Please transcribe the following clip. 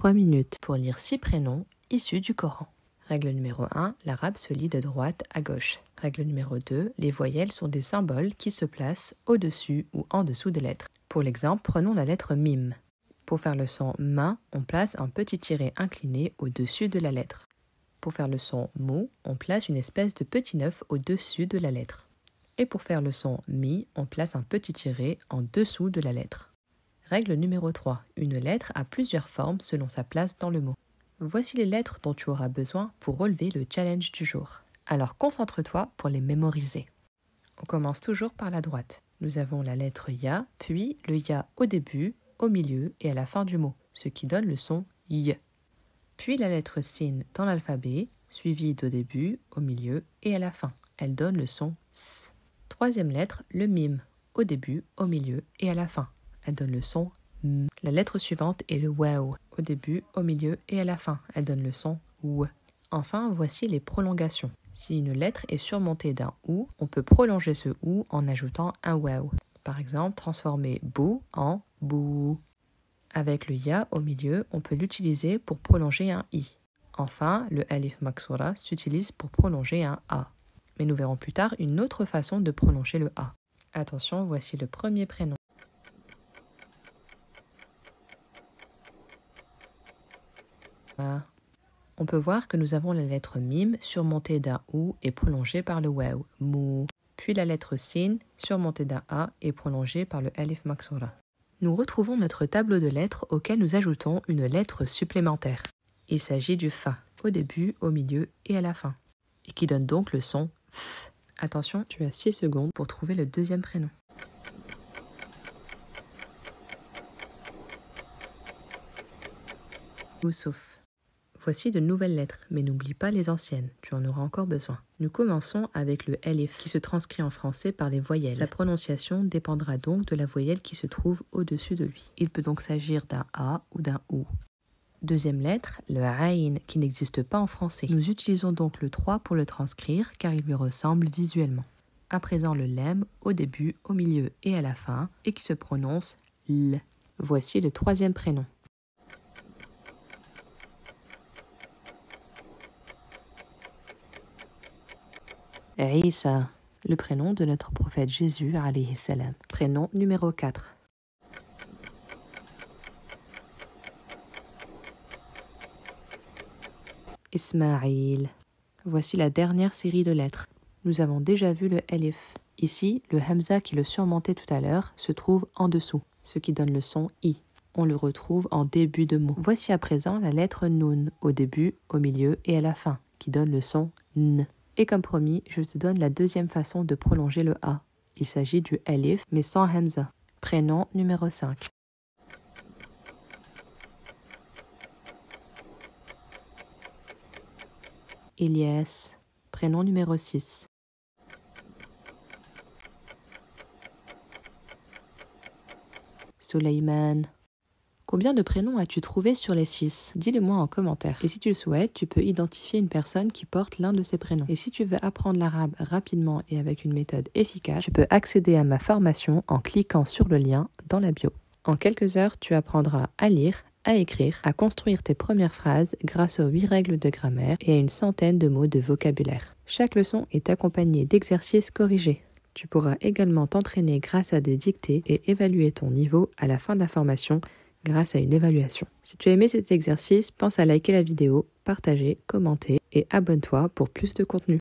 3 minutes pour lire 6 prénoms issus du Coran. Règle numéro 1, l'arabe se lit de droite à gauche. Règle numéro 2, les voyelles sont des symboles qui se placent au-dessus ou en dessous des lettres. Pour l'exemple, prenons la lettre mim. Pour faire le son ma, on place un petit tiret incliné au-dessus de la lettre. Pour faire le son mou, on place une espèce de petit neuf au-dessus de la lettre. Et pour faire le son mi, on place un petit tiret en dessous de la lettre. Règle numéro 3, une lettre a plusieurs formes selon sa place dans le mot. Voici les lettres dont tu auras besoin pour relever le challenge du jour. Alors concentre-toi pour les mémoriser. On commence toujours par la droite. Nous avons la lettre ya, puis le ya au début, au milieu et à la fin du mot, ce qui donne le son y. Puis la lettre sin dans l'alphabet, suivie d'au début, au milieu et à la fin. Elle donne le son s. Troisième lettre, le mim, au début, au milieu et à la fin. Elle donne le son m. La lettre suivante est le waw, au début, au milieu et à la fin. Elle donne le son w. Enfin, voici les prolongations. Si une lettre est surmontée d'un ou, on peut prolonger ce ou en ajoutant un waw. Par exemple, transformer bou en bou. Avec le ya au milieu, on peut l'utiliser pour prolonger un i. Enfin, le alif maksura s'utilise pour prolonger un a. Mais nous verrons plus tard une autre façon de prolonger le a. Attention, voici le premier prénom. On peut voir que nous avons la lettre mim surmontée d'un ou et prolongée par le waw, mou. Puis la lettre sin surmontée d'un a et prolongée par le alif maksura. Nous retrouvons notre tableau de lettres auquel nous ajoutons une lettre supplémentaire. Il s'agit du fa, au début, au milieu et à la fin, et qui donne donc le son f. Attention, tu as 6 secondes pour trouver le deuxième prénom. Youssouf. Voici de nouvelles lettres, mais n'oublie pas les anciennes, tu en auras encore besoin. Nous commençons avec le alif, qui se transcrit en français par les voyelles. Sa prononciation dépendra donc de la voyelle qui se trouve au-dessus de lui. Il peut donc s'agir d'un a ou d'un ou. Deuxième lettre, le aïn, qui n'existe pas en français. Nous utilisons donc le 3 pour le transcrire, car il lui ressemble visuellement. À présent le lem, au début, au milieu et à la fin, et qui se prononce l. Voici le troisième prénom. Isa, le prénom de notre prophète Jésus, alayhi salam. Prénom numéro 4. Ismaïl. Voici la dernière série de lettres. Nous avons déjà vu le alif. Ici, le hamza qui le surmontait tout à l'heure se trouve en dessous, ce qui donne le son i. On le retrouve en début de mot. Voici à présent la lettre nun, au début, au milieu et à la fin, qui donne le son n. Et comme promis, je te donne la deuxième façon de prolonger le A. Il s'agit du alif, mais sans hamza. Prénom numéro 5. Ilyas. Prénom numéro 6. Suleyman. Combien de prénoms as-tu trouvé sur les 6? Dis-le-moi en commentaire. Et si tu le souhaites, tu peux identifier une personne qui porte l'un de ces prénoms. Et si tu veux apprendre l'arabe rapidement et avec une méthode efficace, tu peux accéder à ma formation en cliquant sur le lien dans la bio. En quelques heures, tu apprendras à lire, à écrire, à construire tes premières phrases grâce aux 8 règles de grammaire et à une centaine de mots de vocabulaire. Chaque leçon est accompagnée d'exercices corrigés. Tu pourras également t'entraîner grâce à des dictées et évaluer ton niveau à la fin de la formation grâce à une évaluation. Si tu as aimé cet exercice, pense à liker la vidéo, partager, commenter et abonne-toi pour plus de contenu.